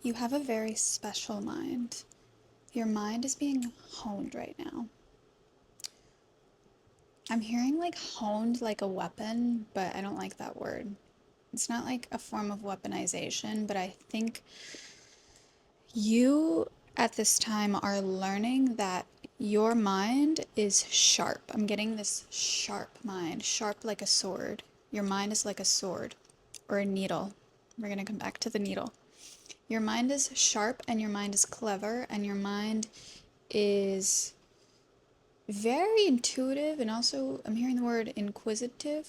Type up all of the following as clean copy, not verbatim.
You have a very special mind. Your mind is being honed right now. I'm hearing like honed like a weapon, but I don't like that word. It's not like a form of weaponization, but I think you at this time are learning that your mind is sharp. I'm getting this sharp mind, sharp like a sword. Your mind is like a sword or a needle. We're going to come back to the needle. Your mind is sharp and your mind is clever and your mind is very intuitive, and also I'm hearing the word inquisitive.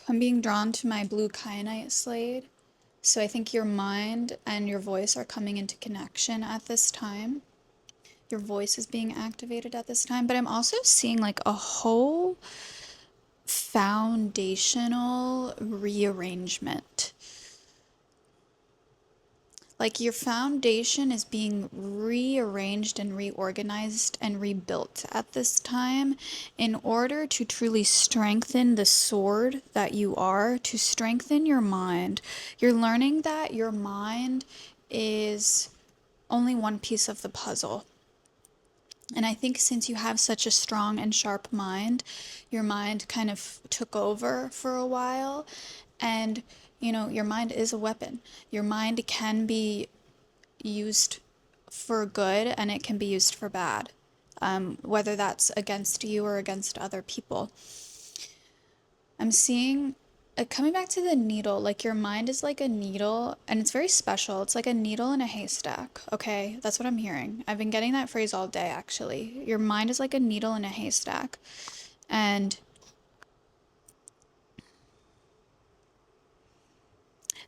I'm being drawn to my blue kyanite slate. So I think your mind and your voice are coming into connection at this time. Your voice is being activated at this time, but I'm also seeing like a whole foundational rearrangement. Like your foundation is being rearranged and reorganized and rebuilt at this time in order to truly strengthen the sword that you are, to strengthen your mind. You're learning that your mind is only one piece of the puzzle. And I think since you have such a strong and sharp mind, your mind kind of took over for a while. And, your mind is a weapon. Your mind can be used for good and it can be used for bad, whether that's against you or against other people. I'm seeing, coming back to the needle, like your mind is like a needle and it's very special. It's like a needle in a haystack. Okay, that's what I'm hearing. I've been getting that phrase all day actually. Your mind is like a needle in a haystack. And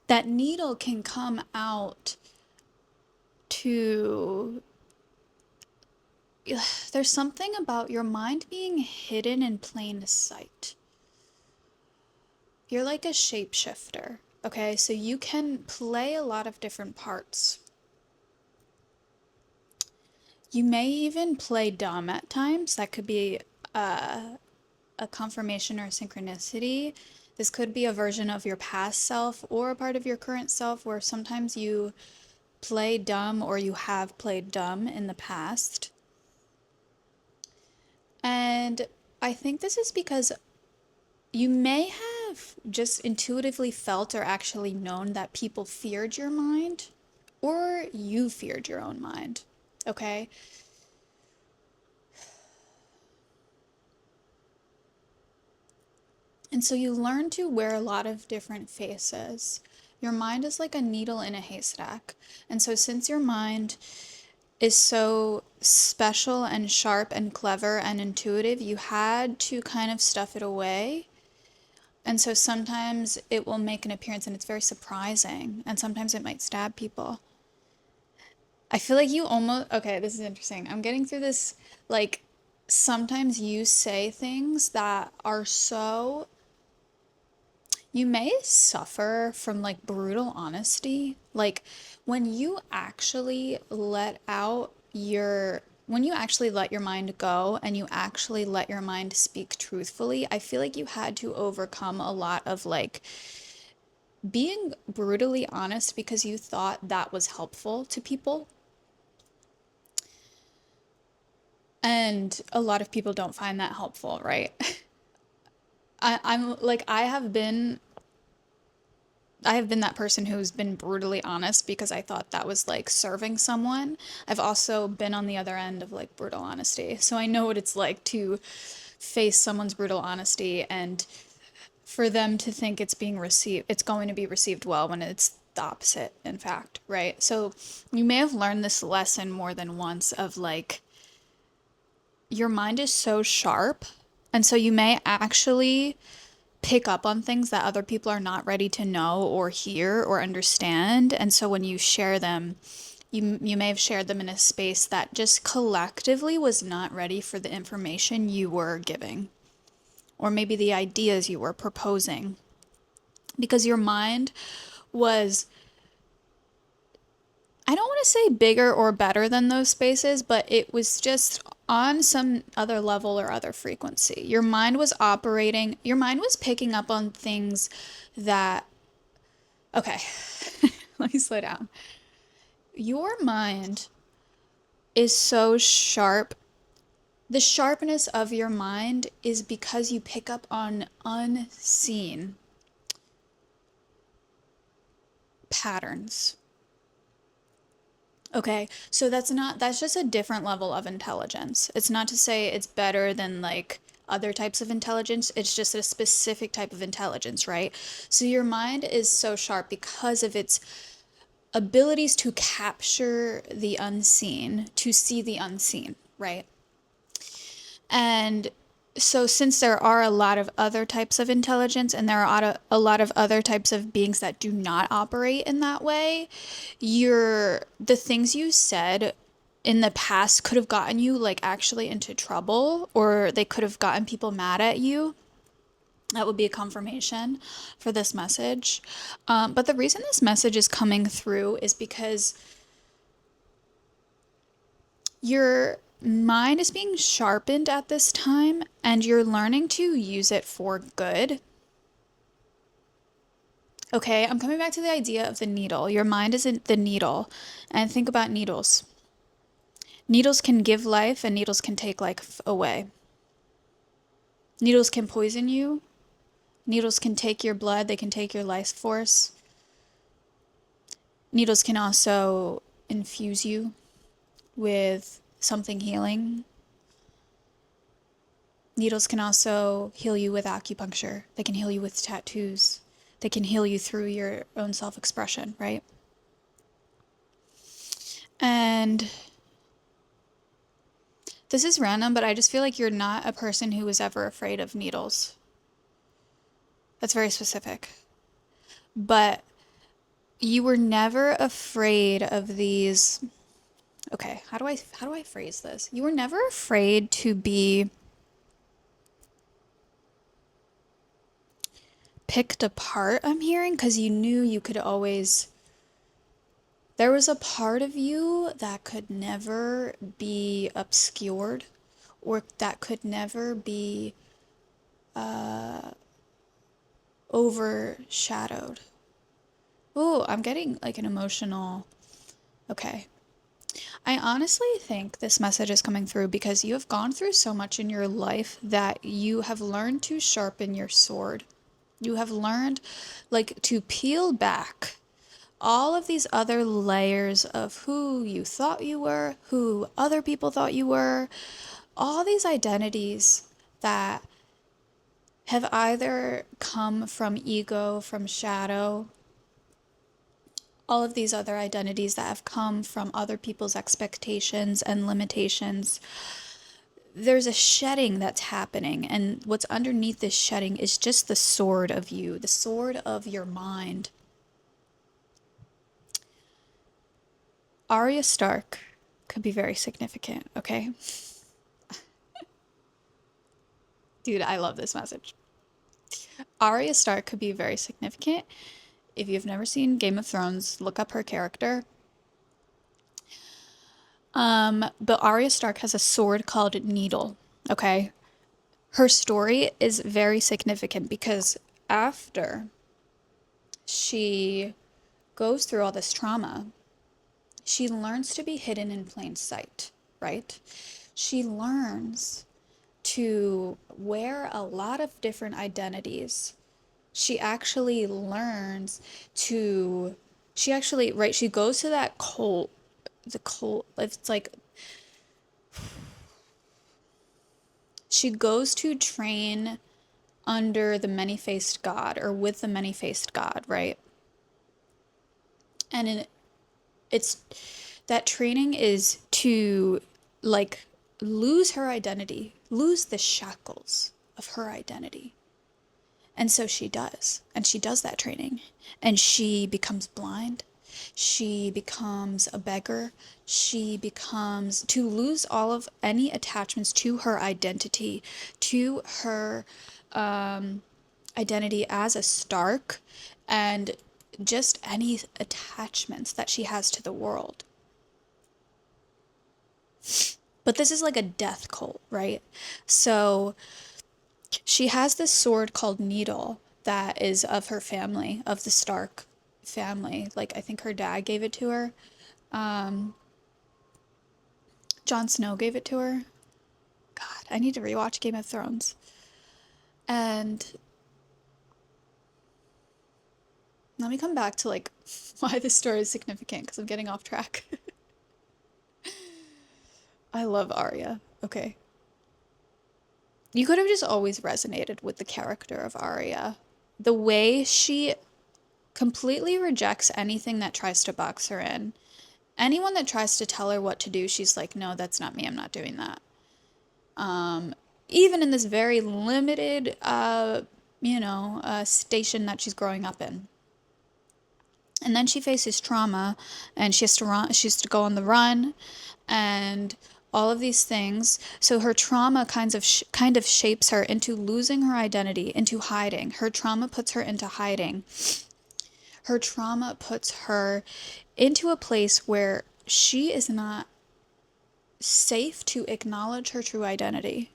that needle can come out to there's something about your mind being hidden in plain sight. You're like a shapeshifter, okay? So you can play a lot of different parts. You may even play dumb at times. That could be a confirmation or a synchronicity. This could be a version of your past self or a part of your current self where sometimes you play dumb or you have played dumb in the past. And I think this is because you may have just intuitively felt or actually known that people feared your mind, or you feared your own mind, okay? And so you learn to wear a lot of different faces. Your mind is like a needle in a haystack. And so since your mind is so special and sharp and clever and intuitive, you had to kind of stuff it away. And so sometimes it will make an appearance and it's very surprising. And sometimes it might stab people. I feel like you almost, okay, this is interesting. I'm getting through this, like, sometimes you say things that are so, you may suffer from like brutal honesty. Like, when you actually let out your, when you actually let your mind go and you actually let your mind speak truthfully, I feel like you had to overcome a lot of like being brutally honest because you thought that was helpful to people. And a lot of people don't find that helpful, right? I'm like, I have been that person who's been brutally honest because I thought that was like serving someone. I've also been on the other end of like brutal honesty. So I know what it's like to face someone's brutal honesty and for them to think it's going to be received well when it's the opposite, in fact, right? So you may have learned this lesson more than once of like, your mind is so sharp, and so you may actually pick up on things that other people are not ready to know or hear or understand. And so when you share them, you may have shared them in a space that just collectively was not ready for the information you were giving, or maybe the ideas you were proposing, because your mind was, I don't want to say bigger or better than those spaces, but it was just on some other level or other frequency. Your mind was picking up on things that Okay, let me slow down. Your mind is so sharp. The sharpness of your mind is because you pick up on unseen patterns. Okay, so that's just a different level of intelligence. It's not to say it's better than like other types of intelligence, it's just a specific type of intelligence, right? So your mind is so sharp because of its abilities to capture the unseen, to see the unseen, right? And so, since there are a lot of other types of intelligence and there are a lot of other types of beings that do not operate in that way, the things you said in the past could have gotten you like actually into trouble, or they could have gotten people mad at you. That would be a confirmation for this message. But the reason this message is coming through is because your mind is being sharpened at this time and you're learning to use it for good. Okay, I'm coming back to the idea of the needle. Your mind isn't the needle. And think about needles. Needles can give life and needles can take life away. Needles can poison you. Needles can take your blood, they can take your life force. Needles can also infuse you with something healing. Needles can also heal you with acupuncture. They can heal you with tattoos. They can heal you through your own self-expression, right? And this is random, but I just feel like you're not a person who was ever afraid of needles. That's very specific. But you were never afraid of these. Okay, how do I phrase this? You were never afraid to be picked apart, I'm hearing, because you knew you could always. There was a part of you that could never be obscured or that could never be overshadowed. Oh, I'm getting like an emotional. Okay. I honestly think this message is coming through because you have gone through so much in your life that you have learned to sharpen your sword. You have learned like to peel back all of these other layers of who you thought you were, who other people thought you were, all these identities that have either come from ego, from shadow, all of these other identities that have come from other people's expectations and limitations. There's a shedding that's happening, and what's underneath this shedding is just the sword of you, the sword of your mind. Arya Stark could be very significant, okay? Dude, I love this message. Arya Stark could be very significant. If you've never seen Game of Thrones, look up her character. But Arya Stark has a sword called Needle, okay? Her story is very significant because after she goes through all this trauma, she learns to be hidden in plain sight, right? She learns to wear a lot of different identities. She actually learns to, right, she goes to that cult, the cult, it's like, she goes to train under the many-faced god or with the many-faced god, right? And it's that training is to like lose her identity, lose the shackles of her identity. And so she does. And she does that training. And she becomes blind. She becomes a beggar. She becomes to lose all of any attachments to her identity, to her identity as a Stark, and just any attachments that she has to the world. But this is like a death cult, right? So she has this sword called Needle that is of her family, of the Stark. family. Like, I think her dad gave it to her. Um, Jon Snow gave it to her. God, I need to rewatch Game of Thrones. And let me come back to like why this story is significant because I'm getting off track. I love Arya. Okay. You could have just always resonated with the character of Arya. The way she completely rejects anything that tries to box her in. Anyone that tries to tell her what to do, she's like, no, that's not me. I'm not doing that. Even in this very limited, station that she's growing up in. And then she faces trauma, and she has to run. She has to go on the run, and all of these things. So her trauma kind of shapes her into losing her identity, into hiding. Her trauma puts her into hiding. Her trauma puts her into a place where she is not safe to acknowledge her true identity.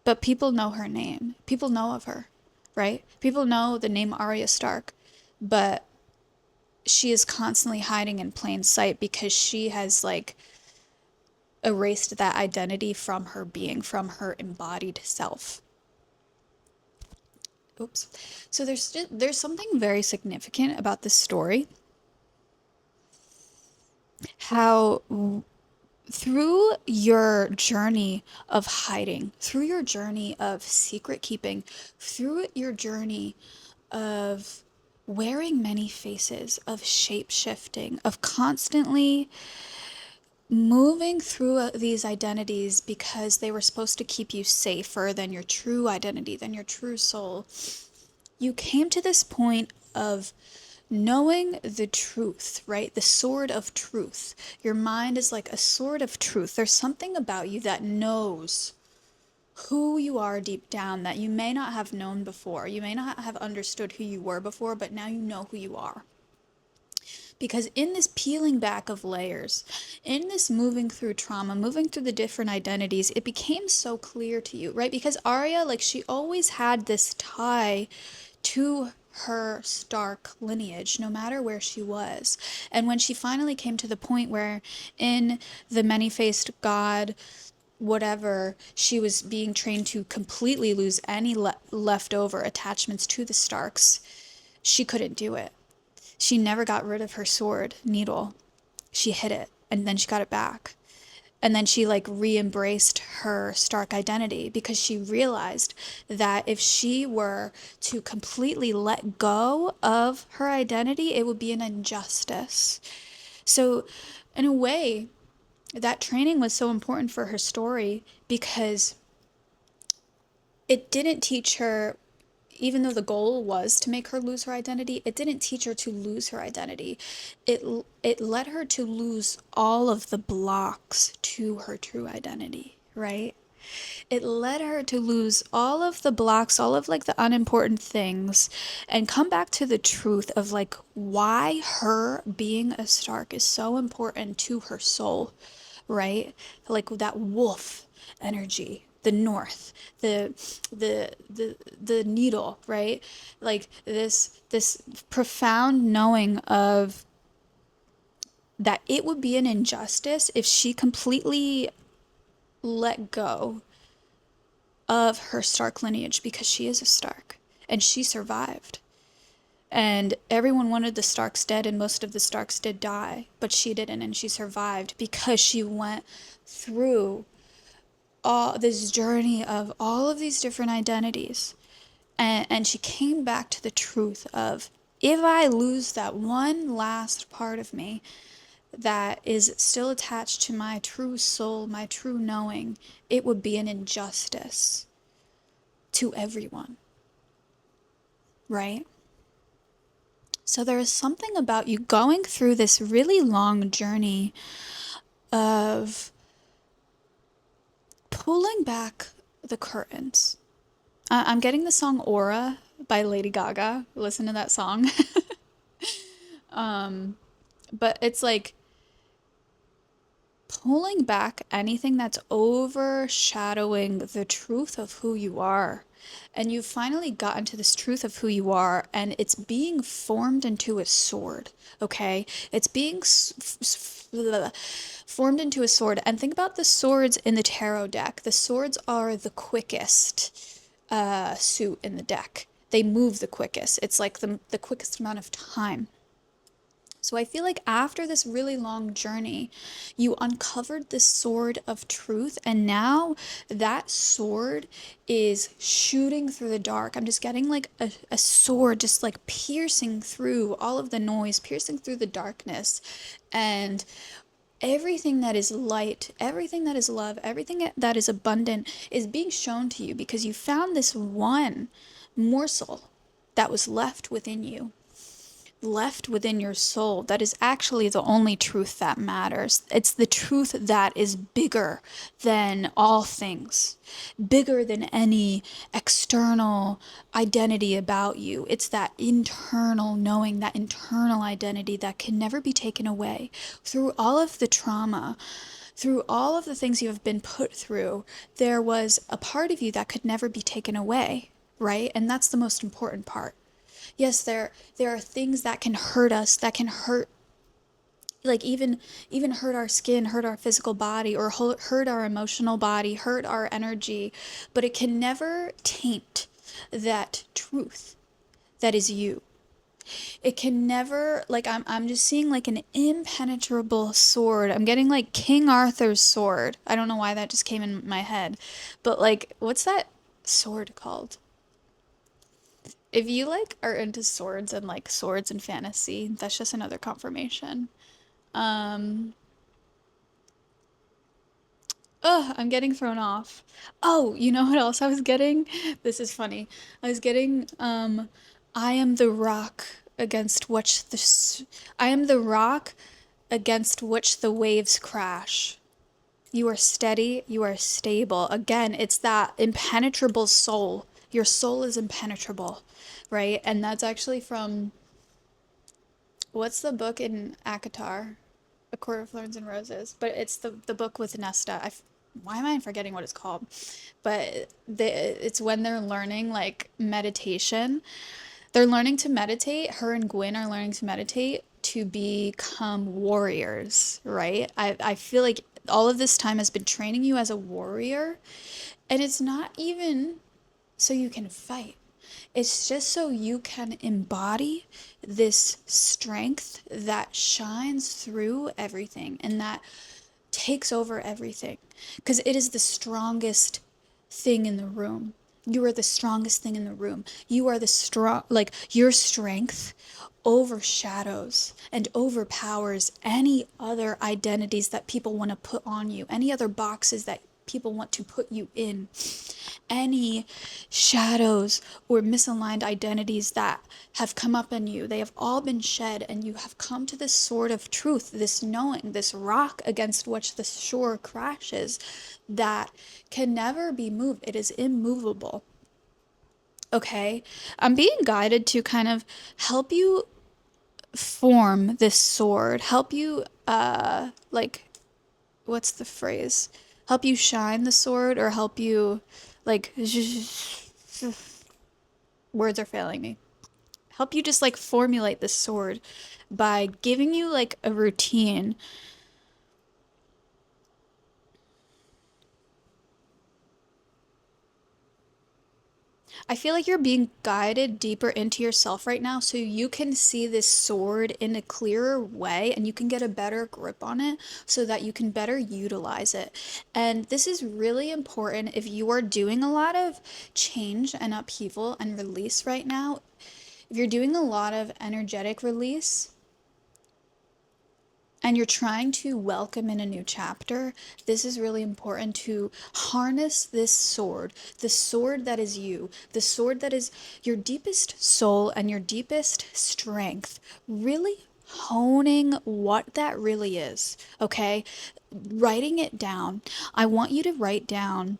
But people know her name. People know of her, right? People know the name Arya Stark, but she is constantly hiding in plain sight because she has like erased that identity from her being, from her embodied self. Oops. So there's something very significant about this story. How through your journey of hiding, through your journey of secret keeping, through your journey of wearing many faces, of shape shifting, of constantly moving through these identities because they were supposed to keep you safer than your true identity, than your true soul, you came to this point of knowing the truth, right? The sword of truth. Your mind is like a sword of truth. There's something about you that knows who you are deep down that you may not have known before. You may not have understood who you were before, but now you know who you are. Because in this peeling back of layers, in this moving through trauma, moving through the different identities, it became so clear to you, right? Because Arya, like, she always had this tie to her Stark lineage, no matter where she was. And when she finally came to the point where in the many-faced god, whatever, she was being trained to completely lose any leftover attachments to the Starks, she couldn't do it. She never got rid of her sword, Needle. She hid it, and then she got it back. And then she like re-embraced her Stark identity because she realized that if she were to completely let go of her identity, it would be an injustice. So, in a way, that training was so important for her story because it didn't teach her, even though the goal was to make her lose her identity, it didn't teach her to lose her identity. It led her to lose all of the blocks to her true identity, right? It led her to lose all of the blocks, all of like the unimportant things, and come back to the truth of like why her being a Stark is so important to her soul, right? Like that wolf energy, the north, the needle, right? Like this profound knowing of that it would be an injustice if she completely let go of her Stark lineage because she is a Stark and she survived. And everyone wanted the Starks dead, and most of the Starks did die, but she didn't, and she survived because she went through all this journey of all of these different identities. And she came back to the truth of if I lose that one last part of me that is still attached to my true soul, my true knowing, it would be an injustice to everyone, right? So there is something about you going through this really long journey of pulling back the curtains. I'm getting the song Aura by Lady Gaga. Listen to that song. But it's like pulling back anything that's overshadowing the truth of who you are. and you've finally gotten to this truth of who you are, and it's being formed into a sword, okay? It's being formed into a sword. And think about the swords in the tarot deck. The swords are the quickest suit in the deck. They move the quickest. It's like the quickest amount of time. So I feel like after this really long journey, you uncovered the sword of truth, and now that sword is shooting through the dark. I'm just getting like a sword just like piercing through all of the noise, piercing through the darkness, and everything that is light, everything that is love, everything that is abundant is being shown to you because you found this one morsel that was left within you, left within your soul, that is actually the only truth that matters. It's the truth that is bigger than all things, bigger than any external identity about you. It's that internal knowing, that internal identity that can never be taken away. Through all of the trauma, through all of the things you have been put through, there was a part of you that could never be taken away, right? And that's the most important part. Yes, there are things that can hurt us, that can hurt, like even hurt our skin, hurt our physical body, or hurt our emotional body, hurt our energy, but it can never taint that truth that is you. It can never, like, I'm just seeing like an impenetrable sword. I'm getting like King Arthur's sword. I don't know why that just came in my head, but like, what's that sword called? If you like are into swords and like swords and fantasy, that's just another confirmation. Um, I'm getting thrown off. Oh, you know what else I was getting? This is funny. I was getting I am the rock against which I am the rock against which the waves crash. You are steady, you are stable. Again, it's that impenetrable soul. Your soul is impenetrable, right? And that's actually from, what's the book in Akatar? A Court of Thorns and Roses. But it's the book with Nesta. Why am I forgetting what it's called? But it's when they're learning like meditation. They're learning to meditate. Her and Gwyn are learning to meditate to become warriors, right? I feel like all of this time has been training you as a warrior, and it's not even so you can fight. It's just so you can embody this strength that shines through everything and that takes over everything. Because it is the strongest thing in the room. You are the strongest thing in the room. You are the strong, like, your strength overshadows and overpowers any other identities that people want to put on you, any other boxes that people want to put you in, any shadows or misaligned identities that have come up in you. They have all been shed, and you have come to this sword of truth, this knowing, this rock against which the shore crashes that can never be moved. It is immovable. Okay? I'm being guided to kind of help you form this sword, help you, like, what's the phrase? Help you shine the sword, or help you, like, words are failing me. Help you just like formulate this sword by giving you like a routine. I feel like you're being guided deeper into yourself right now so you can see this sword in a clearer way, and you can get a better grip on it so that you can better utilize it. And this is really important if you are doing a lot of change and upheaval and release right now. If you're doing a lot of energetic release, and you're trying to welcome in a new chapter, this is really important to harness this sword, the sword that is you, the sword that is your deepest soul and your deepest strength, really honing what that really is, okay? Writing it down. I want you to write down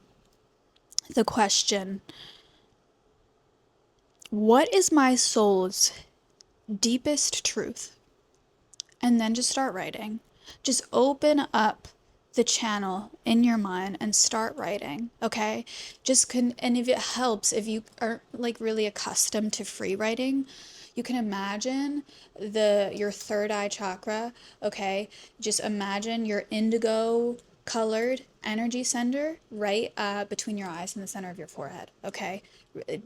the question, what is my soul's deepest truth? And then just start writing. Just open up the channel in your mind and start writing, okay? And if it helps, if you are like really accustomed to free writing, you can imagine your third eye chakra, okay? Just imagine your indigo colored energy center right between your eyes and the center of your forehead, okay?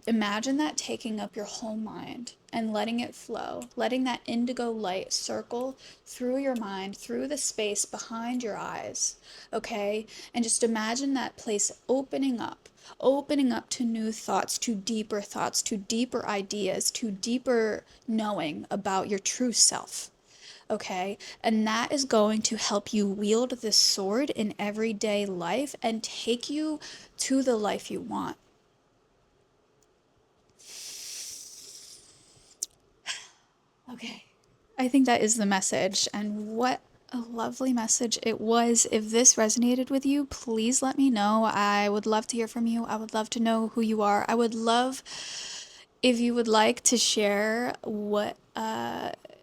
Imagine that taking up your whole mind and letting it flow, letting that indigo light circle through your mind, through the space behind your eyes, okay? And just imagine that place opening up to new thoughts, to deeper ideas, to deeper knowing about your true self. Okay, and that is going to help you wield this sword in everyday life and take you to the life you want. Okay. I think that is the message. And what a lovely message it was. If this resonated with you, please let me know. I would love to hear from you. I would love to know who you are. I would love if you would like to share what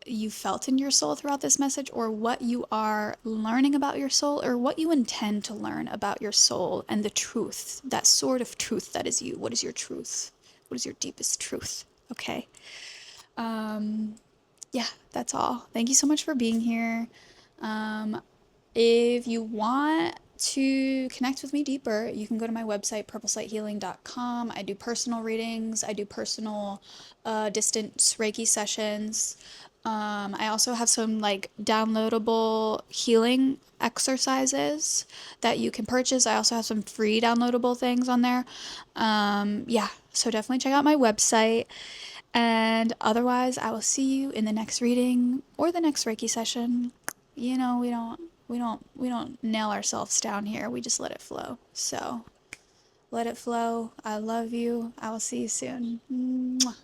you felt in your soul throughout this message, or what you are learning about your soul, or what you intend to learn about your soul and the truth, that sort of truth that is you. What is your truth? What is your deepest truth? Okay. Yeah, that's all. Thank you so much for being here. Um, if you want to connect with me deeper, you can go to my website, purplesightehealing.com. I do personal readings, I do personal distance Reiki sessions. I also have some like downloadable healing exercises that you can purchase. I also have some free downloadable things on there. Yeah, so definitely check out my website. And otherwise, I will see you in the next reading or the next Reiki session. You know, we don't nail ourselves down here. We just let it flow. So, let it flow. I love you. I will see you soon. Mwah.